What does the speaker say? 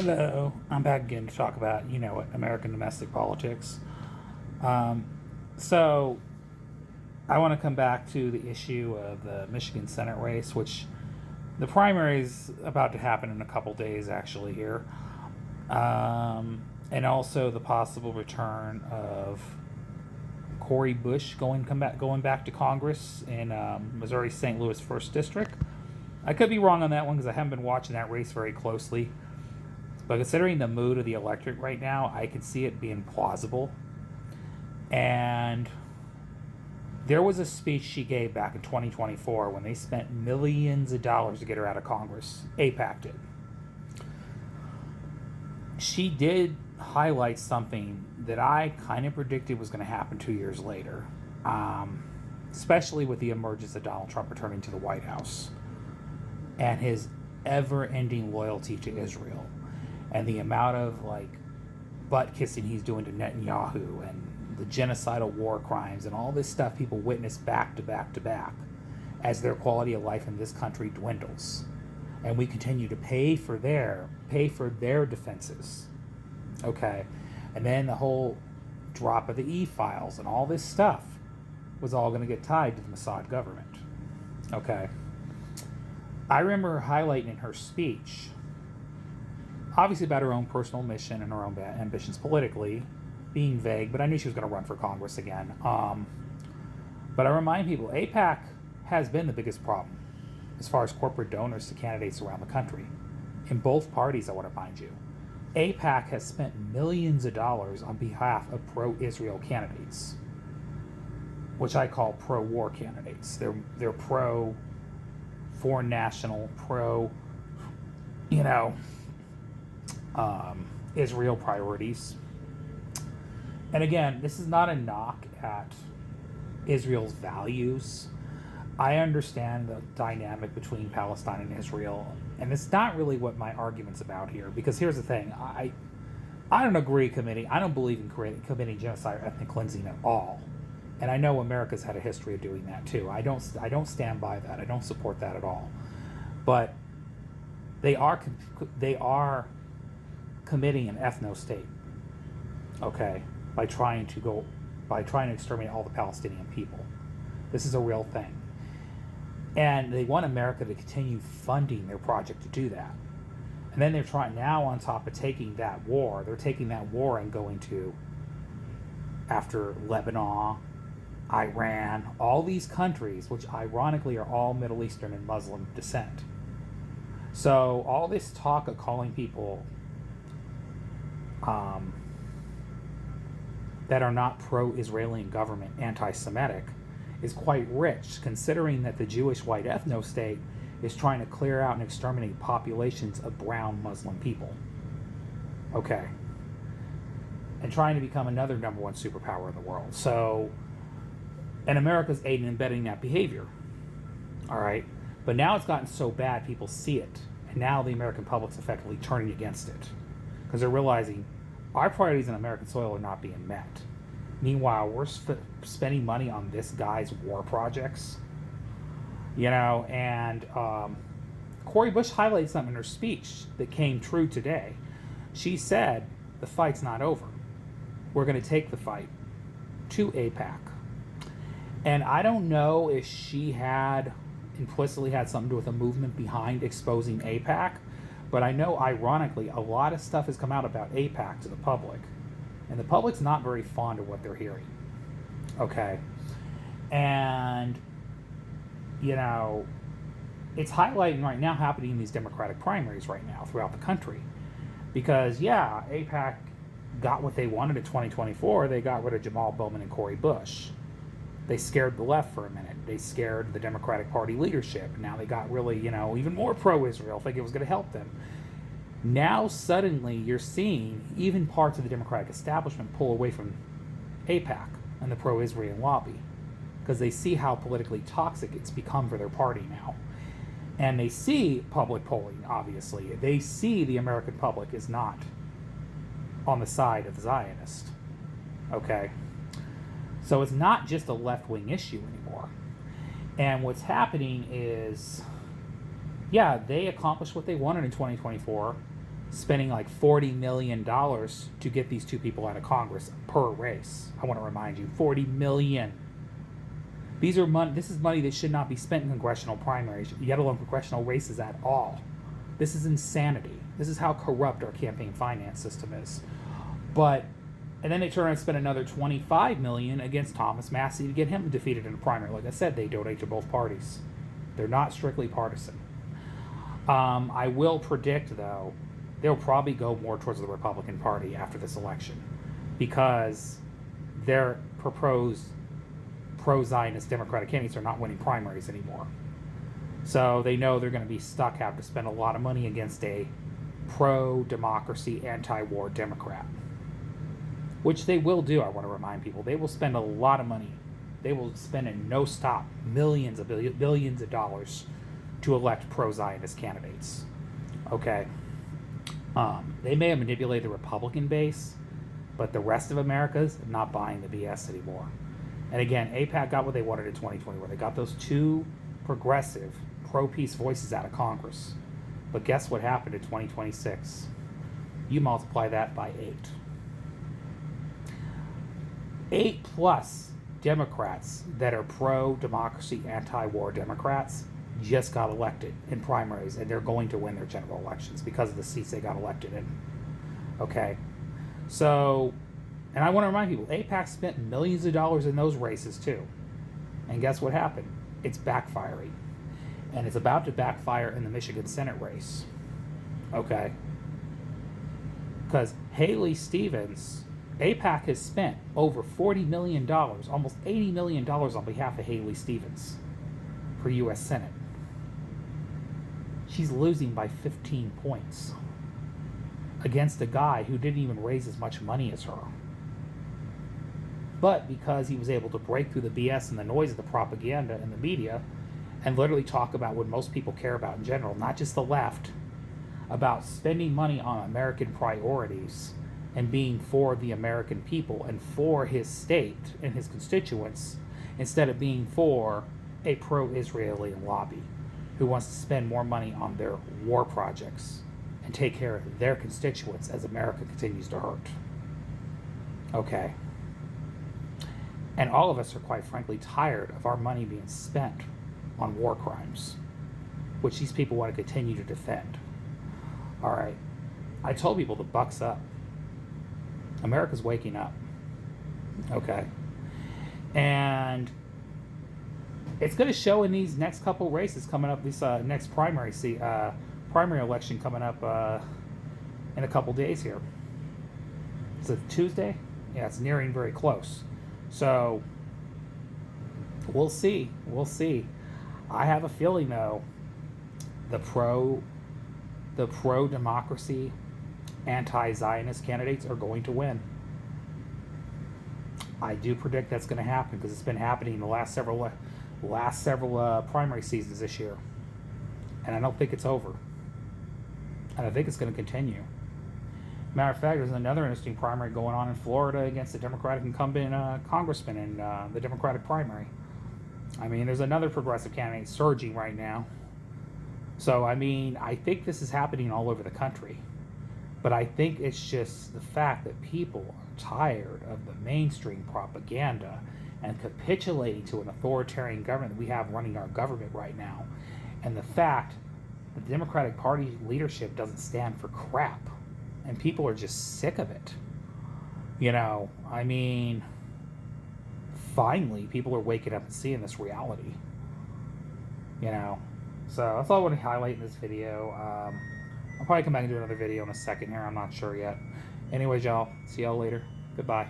Hello, I'm back again to talk about, American domestic politics. Um, so, I want to come back to the issue of the Michigan Senate race, which the primary is about to happen in a couple days, actually, here. And also the possible return of Cori Bush going back to Congress in Missouri St. Louis First District. I could be wrong on that one because I haven't been watching that race very closely. But considering the mood of the electorate right now, I could see it being plausible. And there was a speech she gave back in 2024 when they spent millions of dollars to get her out of Congress. AIPAC did. She did highlight something that I kind of predicted was going to happen 2 years later, especially with the emergence of Donald Trump returning to the White House and his ever-ending loyalty to Israel and the amount of butt kissing he's doing to Netanyahu and the genocidal war crimes and all this stuff people witness back to back to back as their quality of life in this country dwindles, and we continue to pay for their defenses. Okay, and then the whole drop of the e-files and all this stuff was all going to get tied to the Mossad government. Okay, I remember highlighting in her speech, obviously about her own personal mission and her own ambitions politically, being vague, but I knew she was going to run for Congress again. But I remind people, AIPAC has been the biggest problem as far as corporate donors to candidates around the country. In both parties, I want to mind you. AIPAC has spent millions of dollars on behalf of pro-Israel candidates, which I call pro-war candidates. They're pro-foreign national, Israel priorities. And again, this is not a knock at Israel's values. I understand the dynamic between Palestine and Israel, and it's not really what my argument's about here. Because here's the thing: I don't I don't believe in committing genocide or ethnic cleansing at all. And I know America's had a history of doing that too. I don't stand by that. I don't support that at all. But they are committing an ethno-state, okay, by trying to exterminate all the Palestinian people. This is a real thing. And they want America to continue funding their project to do that. And then they're trying now, on top of taking that war, and going to, after Lebanon, Iran, all these countries, which ironically are all Middle Eastern and Muslim descent. So all this talk of calling people that are not pro-Israeli government anti-Semitic is quite rich, considering that the Jewish white ethno-state is trying to clear out and exterminate populations of brown Muslim people. Okay. And trying to become another number one superpower in the world. So, and America's aiding and abetting that behavior. All right. But now it's gotten so bad, people see it. And now the American public's effectively turning against it. Because they're realizing our priorities in American soil are not being met. Meanwhile, we're spending money on this guy's war projects. And Cori Bush highlighted something in her speech that came true today. She said, the fight's not over. We're going to take the fight to AIPAC. And I don't know if she implicitly had something to do with a movement behind exposing AIPAC, but I know, ironically, a lot of stuff has come out about AIPAC to the public. And the public's not very fond of what they're hearing. Okay? And, it's highlighting right now, happening in these Democratic primaries right now throughout the country. Because, AIPAC got what they wanted in 2024. They got rid of Jamal Bowman and Cori Bush. They scared the left for a minute. They scared the Democratic Party leadership. Now they got really, even more pro-Israel, thinking it was going to help them. Now suddenly you're seeing even parts of the Democratic establishment pull away from AIPAC and the pro-Israel lobby, because they see how politically toxic it's become for their party now. And they see public polling, obviously. They see the American public is not on the side of the Zionist. Okay? So it's not just a left-wing issue anymore. And what's happening is, they accomplished what they wanted in 2024. spending like $40 million to get these two people out of Congress per race. I want to remind you, $40 million. These are money. This is money that should not be spent in congressional primaries, yet alone congressional races at all. This is insanity. This is how corrupt our campaign finance system is. And then they turn around and spend another $25 million against Thomas Massie to get him defeated in a primary. Like I said, they donate to both parties. They're not strictly partisan. I will predict, though, they'll probably go more towards the Republican Party after this election, because their proposed pro-Zionist Democratic candidates are not winning primaries anymore. So they know they're going to be stuck having to spend a lot of money against a pro-democracy, anti-war Democrat. Which they will do, I want to remind people. They will spend a lot of money. They will spend in no stop billions of dollars to elect pro-Zionist candidates. Okay. They may have manipulated the Republican base, but the rest of America's not buying the BS anymore. And again, AIPAC got what they wanted in 2020, where they got those two progressive, pro-peace voices out of Congress. But guess what happened in 2026? You multiply that by 8. 8 plus Democrats that are pro-democracy, anti-war Democrats just got elected in primaries, and they're going to win their general elections because of the seats they got elected in. Okay? So, and I want to remind people, AIPAC spent millions of dollars in those races too. And guess what happened? It's backfiring. And it's about to backfire in the Michigan Senate race. Okay? Because Haley Stevens, AIPAC has spent over $40 million, almost $80 million on behalf of Haley Stevens for U.S. Senate. She's losing by 15 points against a guy who didn't even raise as much money as her. But because he was able to break through the BS and the noise of the propaganda and the media and literally talk about what most people care about in general, not just the left, about spending money on American priorities and being for the American people and for his state and his constituents, instead of being for a pro-Israeli lobby who wants to spend more money on their war projects and take care of their constituents as America continues to hurt. Okay. And all of us are quite frankly tired of our money being spent on war crimes, which these people want to continue to defend. All right. I told people the buck's up. America's waking up. Okay. And it's going to show in these next couple races coming up, this next primary election coming up in a couple days here. Is it Tuesday? Yeah, it's nearing very close. So we'll see. We'll see. I have a feeling, though, the pro-democracy, anti-Zionist candidates are going to win. I do predict that's going to happen because it's been happening in the last several primary seasons this year, and I don't think it's over. And I think it's going to continue. Matter of fact, there's another interesting primary going on in Florida against the Democratic incumbent congressman in the Democratic primary. I mean, there's another progressive candidate surging right now. So, I mean, I think this is happening all over the country. But I think it's just the fact that people are tired of the mainstream propaganda and capitulating to an authoritarian government that we have running our government right now. And the fact that the Democratic Party leadership doesn't stand for crap. And people are just sick of it. You know, I mean, finally, people are waking up and seeing this reality. You know, so that's all I want to highlight in this video. I'll probably come back and do another video in a second here. I'm not sure yet. Anyways, y'all, see y'all later. Goodbye.